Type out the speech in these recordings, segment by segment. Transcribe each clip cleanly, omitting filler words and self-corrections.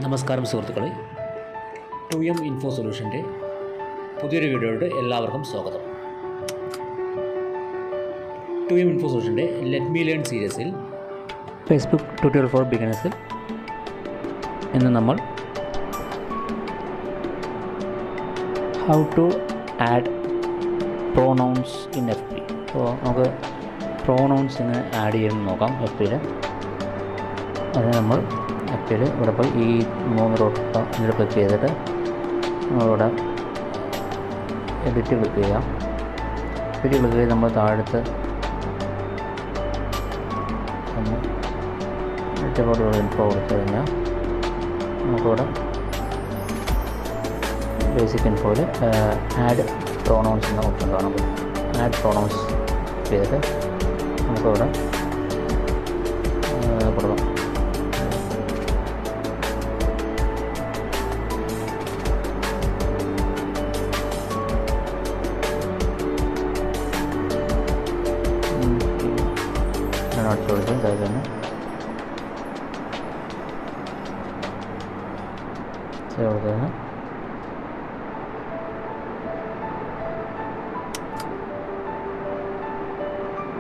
നമസ്കാരം സുഹൃത്തുക്കളെ, 2M info സൊല്യൂഷൻ്റെ പുതിയൊരു വീഡിയോയുടെ എല്ലാവർക്കും സ്വാഗതം. 2M ഇൻഫോ സൊല്യൂഷൻ്റെ ലെറ്റ് മീ ലേൺ സീരീസിൽ ഫേസ്ബുക്ക് ട്യൂട്ടോറിയൽ ഫോർ ബിഗിനേഴ്സിൽ ഇന്ന് നമ്മൾ how to add pronouns in FB. അപ്പോൾ നമുക്ക് പ്രോനൗൺസ് എങ്ങനെ ആഡ് ചെയ്യുമെന്ന് നോക്കാം. FBയിൽ അതിന് നമ്മൾ FBയിൽ ഇവിടെ പോയി ഈ 3 ഡോട്ട് ഇതിൽ ക്ലിക്ക് ചെയ്തിട്ട് നമ്മളിവിടെ എഡിറ്റ് ക്ലിക്ക് ചെയ്യാം. എഡിറ്റ് ക്ലിക്ക് ചെയ്ത് നമ്മൾ താഴത്ത് എഡിറ്റോട് ഇൻഫോ കൊടുത്തു കഴിഞ്ഞാൽ നമുക്കിവിടെ ബേസിക് ഇൻഫോയിൽ ആഡ് പ്രോനൗൺസ് എന്ന ഓപ്ഷൻ കാണാൻ പറ്റും. ആഡ് പ്രോനൗൺസ് ചെയ്തിട്ട് നമുക്കിവിടെ കൊടുക്കാം. അടിച്ചു കൊടുത്ത് അതായത് തന്നെ കൊടുത്തതിന്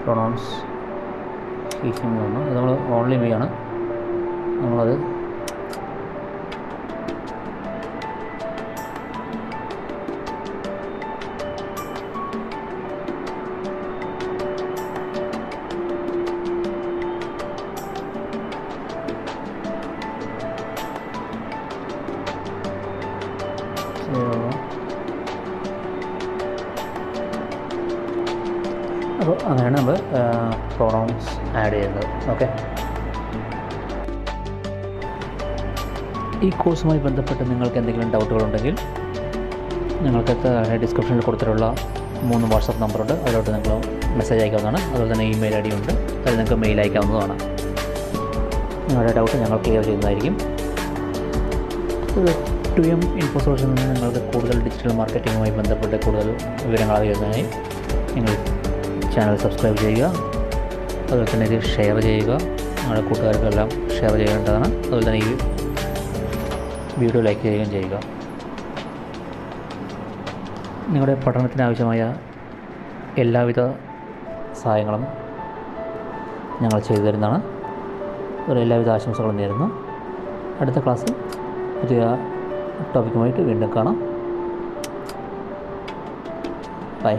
പ്രൊണൗൺസ് ഹീഹിം എന്ന് പറഞ്ഞു. ഇത് നമ്മൾ ഓൺലി മീ ആണ്. നമ്മളത് അപ്പോൾ അങ്ങനെയാണ് നമ്മൾ പ്രോനൗൺസ് ആഡ് ചെയ്യുന്നത്. ഓക്കെ, ഈ കോഴ്സുമായി ബന്ധപ്പെട്ട് നിങ്ങൾക്ക് എന്തെങ്കിലും ഡൗട്ടുകളുണ്ടെങ്കിൽ നിങ്ങൾക്ക് ഡിസ്ക്രിപ്ഷനിൽ കൊടുത്തിട്ടുള്ള 3 വാട്സപ്പ് നമ്പറുണ്ട്. അതിലോട്ട് നിങ്ങൾ മെസ്സേജ് അയക്കാവുന്നതാണ്. അതുപോലെ തന്നെ ഇമെയിൽ ID ഉണ്ട്. അതിൽ നിങ്ങൾക്ക് മെയിൽ അയക്കാവുന്നതാണ്. നിങ്ങളുടെ ഡൗട്ട് ഞങ്ങൾ ക്ലിയർ ചെയ്യുന്നതായിരിക്കും. 2M ഇൻഫോ സൊല്യൂഷനിൽ നിന്ന് നിങ്ങൾക്ക് കൂടുതൽ ഡിജിറ്റൽ മാർക്കറ്റിങ്ങുമായി ബന്ധപ്പെട്ട് കൂടുതൽ വിവരങ്ങൾ അറിയുന്നതിനായി നിങ്ങൾ ചാനൽ സബ്സ്ക്രൈബ് ചെയ്യുക. അതുപോലെ തന്നെ ഇത് ഷെയർ ചെയ്യുക. നിങ്ങളുടെ കൂട്ടുകാർക്കെല്ലാം ഷെയർ ചെയ്യേണ്ടതാണ്. അതുപോലെ തന്നെ ഈ വീഡിയോ ലൈക്ക് ചെയ്യുകയും ചെയ്യുക. നിങ്ങളുടെ പഠനത്തിന് ആവശ്യമായ എല്ലാവിധ സഹായങ്ങളും ഞങ്ങൾ ചെയ്തു തരുന്നതാണ്. അതുപോലെ എല്ലാവിധ ആശംസകളും നേരുന്നു. അടുത്ത ക്ലാസ്സിൽ പുതിയ ടോപ്പിക്കുമായിട്ട് വീണ്ടും കാണാം. ബൈ.